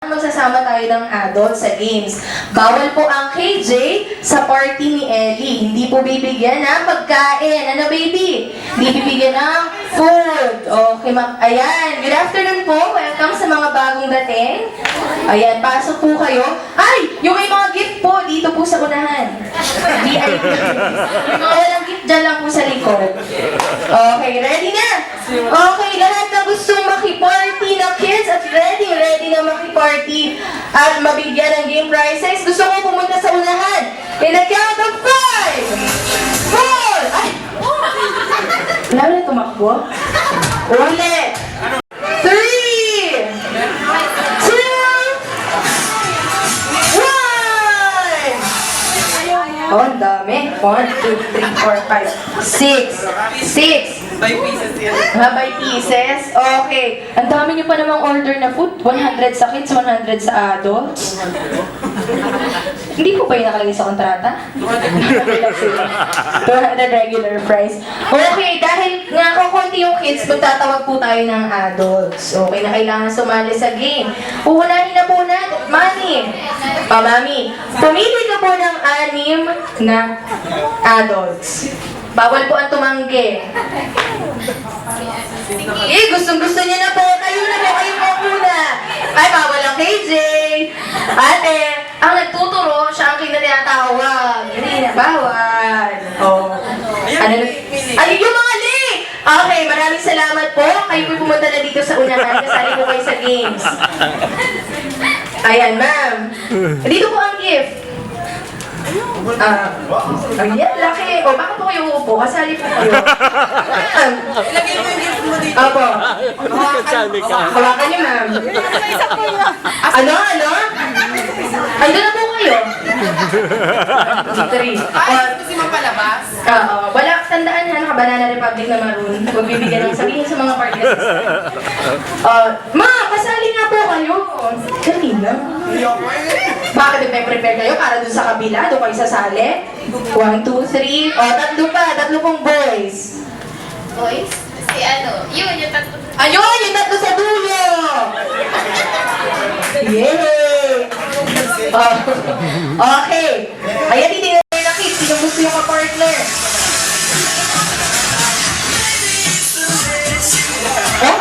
Magsasama tayo ng adult sa games. Bawal po ang KJ sa party ni Ellie. Hindi po bibigyan ng pagkain. Ano, baby? Hindi bibigyan ng food. Okay, ayan. Good afternoon po. Welcome sa mga bagong dating. Ayan, pasok po kayo. Ay, yung may mga gift po dito po sa unahan. VIP. Yung mga walang gift dyan lang po sa likod. Okay, ready na? Okay, lahat na gustong makiparty na kids at ready na makiparty at mabigyan ng game prizes, gusto ko pumunta sa unahan. In the count of 5, 4, ay! Wala na tumakbo? Ulit! 3, 2, 1! Oh, ang dami. 1, 2, 3, 4, 5, 6. 6. By pieces yan. By pieces? Okay. Ang dami niyo pa namang order na food. 100 sa kids, 100 sa adults. Hindi po ba yung nakalagay sa kontrata? 200 regular price. Okay, dahil nga kukunti yung kids, magtatawag po tayo ng adults. Okay, na kailangan sumali sa game. Uunahin na po natin. Mami! Mami, pumili ka po ng 6 na adults. Bawal po ang tumanggi. Gustong-gusto niya na po. Kayo na po, kayo po muna. Ay, bawal ang KJ. Ate, ang nagtuturo, siya ang kinatawag. Hindi na, bawal. Oh. Ano? Ay, yung mga link! Okay, maraming salamat po. Kayo po pumunta na dito sa unahan. Kasali po kayo sa games. Ayan, ma'am. Dito po ang gift. Ayan, laki. O, bakit po kayo uupo? Kasali po kayo. Ilagay mo yung gift mo dito. Opo. Hawakan niyo, ma'am. Ano? Ay, doon na po kayo. 3. Ay, gusto si mapalabas? Wala, tandaan ha, naka-Banana Republic na maroon. Huwag bibigyan ng sabihin sa mga party assistant. Ma'am, kasali nga po kayo. Dali na. Bakit may prepare kayo para dun sa kabila? Doon kayo sasali? 1, 2, 3. Tatlo pa. Tatlo pong boys. Boys? Si ano? Yun, yung tatlo. Ayun! Yung tatlo sa dulo! Yay! Okay. Ayan, titignan nyo na kids. Sino gusto yung ka-partner?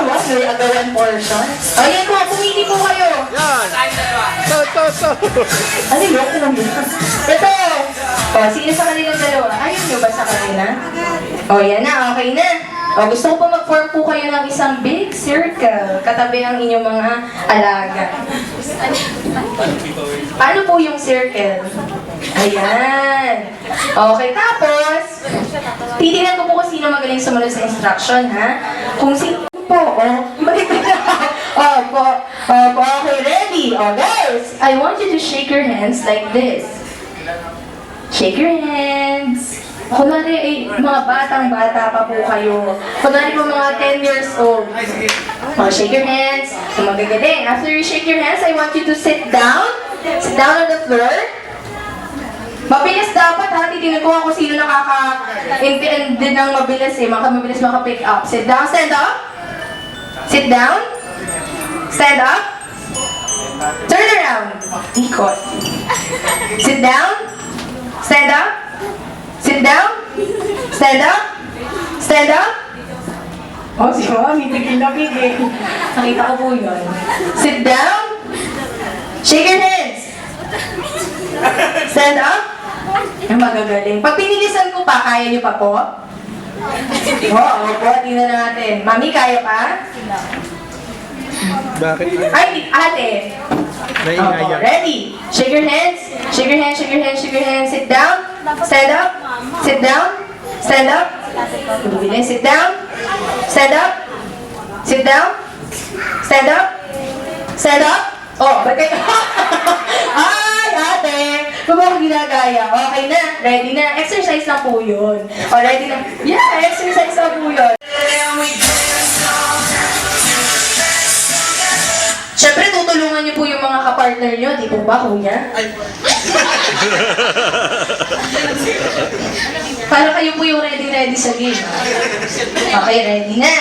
What? May agawan portion? Ayan po, pumili po kayo. Ano yun? Ito! Sino sa kanilang dalawa? Ayaw nyo ba sa kanila? Yan na, okay na. Gusto ko po mag-form po kayo ng isang big circle. Katabi ang inyong mga alaga. Paano po yung circle? Ayan. Okay, tapos, titignan ko po kung sino magaling sumunod sa instruction, ha? Kung sino po, okay, ready? Guys, I want you to shake your hands like this. Shake your hands. Kunwari, mga batang-bata pa po kayo. Kunwari po mga 10 years old. Shake your hands. Magagaling. After you shake your hands, I want you to sit down. Sit down on the floor. Mabilis dapat ha. Titignan ko kung sino nakaka-intindi ng mabilis mabilis maka-pick up. Sit down, stand up. Sit down. Stand up. Turn around. Ikot. Sit down. Stand up. Sit down. Stand up. Stand up. Si Mami, pigil-pigil. Nakita ko po yun. Sit down. Shake your hands. Stand up. Magagaling. Pag pinilisan ko pa, kaya niyo pa po? Opo, tingnan natin. Mami, kaya pa? Bakit? Ay, ate. Ready? Shake your hands. Shake your hands, shake your hands, shake your hands. Sit down. Stand up. Sit down. Stand up. Sit down. Stand up. Sit down. Stand up. Stand up. Ba't kayo? Ay, ate. Kung ako ginagaya. Okay na. Ready na. Exercise na po yun. Ready na. Yeah, exercise na po yun. Siyempre, tutulungan niyo po yung mga kapartner niyo. Di po ba, kuya? Para kayo po yung ready sa game. Okay, ready na.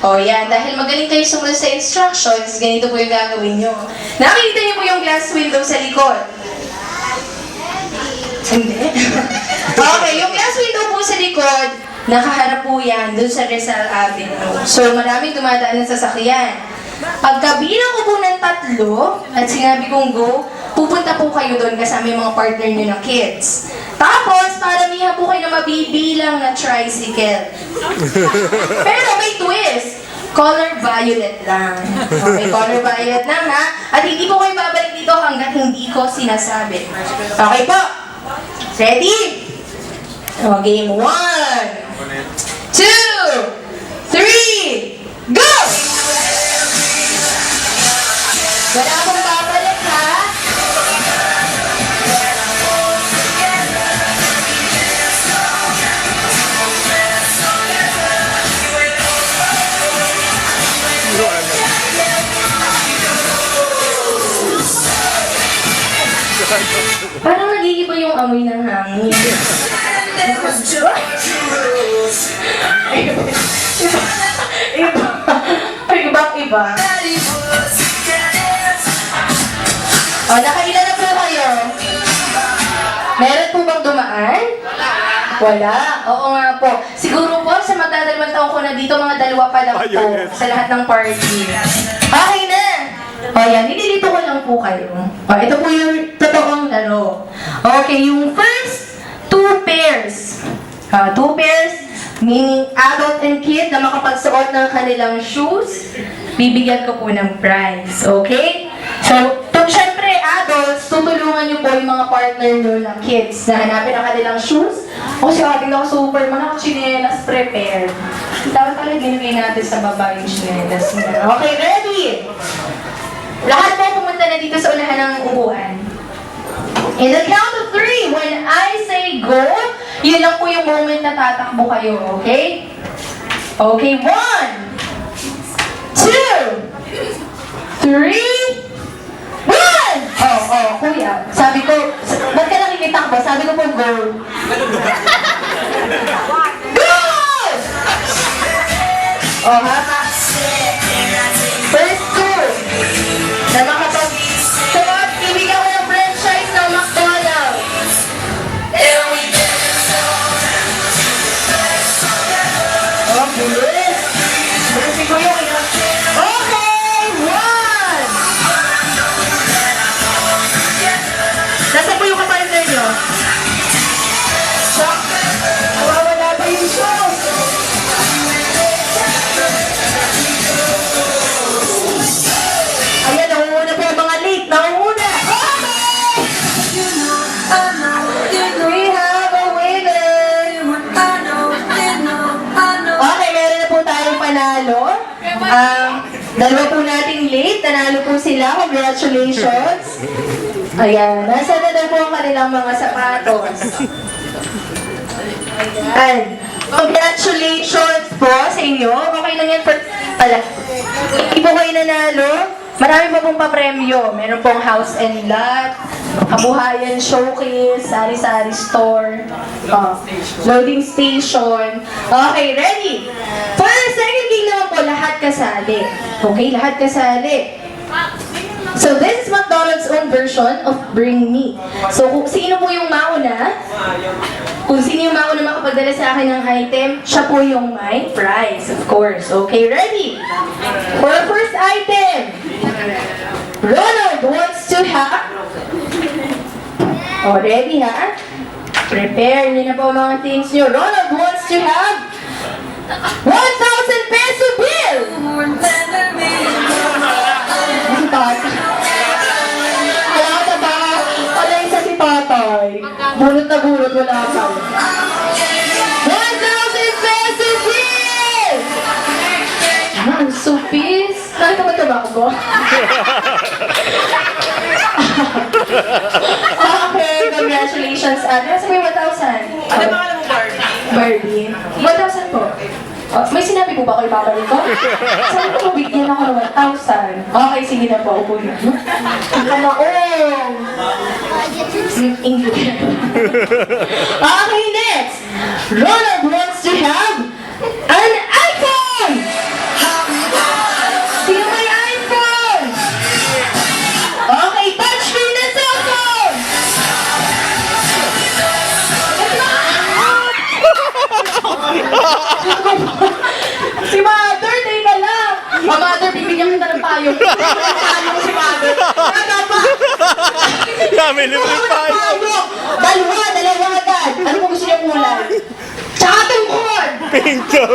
O yan, dahil magaling kayo sumunod sa instructions, ganito po yung gagawin nyo. Nakikita niyo po yung glass window sa likod. Hindi. Okay, yung glass window po sa likod, nakaharap po yan dun sa Rizal Avenue. So maraming dumadaan ng sasakyan. Pagkabilang ko po ng 3 at sinabi kong go, pupunta po kayo doon kasama yung mga partner nyo na kids. Tapos, paramihan po kayo na mabibilang na tricycle. Pero may twist. Color violet lang. Okay, color violet lang ha. At hindi po kayo babalik dito hanggat hindi ko sinasabi. Okay po. Ready? O, game 1, 2, 3, go! Wala akong babalik ha. Parang nag-iiba yung amoy ng hangin. Ibang-iba. O, nakailan na po kayo? Meron po bang dumaan? Wala. Oo nga po. Siguro po, sa magdadalawang taon ko na dito, mga 2 pa lang po sa lahat ng party. Okay na! O yan, nililito ko lang po kayo. O, ito po yung totoong laro. Okay, yung first 2 pairs. 2 pairs, meaning adult and kid na makapagsuot ng kanilang shoes, bibigyan ko po ng prize. Okay? So, syempre, adults, tutulungan niyo po yung mga partner niyo na kids na hanapin ang kanilang shoes. O si ating ako super, mga chinelas prepared. Dapat pala ginagay natin sa baba yung chinelas niya. Okay, ready? Lahat po pumunta na dito sa unahan ng upuan. In the count of 3, when I say go, yun lang po yung moment na tatakbo kayo, okay? Okay, 1, 2, 3, 1! Oh, kuya. Sabi ko, ba't ka nakikitakbo? Sabi ko po, go. Go! Oh, ha? First 2. Na makapag-sagot, ibigyan ko ng franchise ng McDonald's. Oh, bilis. Bilis si Kuya. Okay, 1. Nasaan po yung kapartner nyo? Shock. Nawawala pa yung show. Ayan, nangunguna po ang mga late. Nangunguna. Okay! We have a winner. Okay, meron na po tayong panalo. Dalawa po nating late. Nanalo po sila. Congratulations. Ayan, nasa na daw po ang kanilang mga sapatos. Ayan. Congratulations po sa inyo. Okay lang yan. Hindi po kayo nanalo. Marami pa pong papremyo. Meron pong house and lot, kabuhayan showcase, sari-sari store, loading station. Okay, ready? For the second game naman po, lahat kasali. Okay, lahat kasali. So this is McDonald's own version of Bring Me. So kung sino po yung mauna, kung sino yung mauna makapagdala sa akin ng item, siya po yung may prize, of course. Okay, ready? For the first item, Ronald wants to have... Oh, ready ha? Prepare niyo na po mga things niyo. Ronald wants to have 1,000 peso bill! Si Tatay. Wala ka ba? Wala isa si Tatay. Bulot na bulot, wala ka. 1,000 peso bill! Ang supis. Nakita mo tabako? Okay, congratulations. Nasa may 1,000. Ano pangalan mo, Barbie? Barbie. 1,000 po. Oh, may sinabi po ba kayo babalik ko? Sabi ko, bigyan ako ng 1,000. Okay, sige na po. Upo na. Kalaong! English. Okay, next! Ronald wants to have an iPhone! Si Mother, day na lang. Mother, bibigyan kita ng payong. Payong si Mother. Tama pa. May libre pa. Dalawa agad. Ano mo gusto niyong kulay? Tsaka tungkol. Pink daw.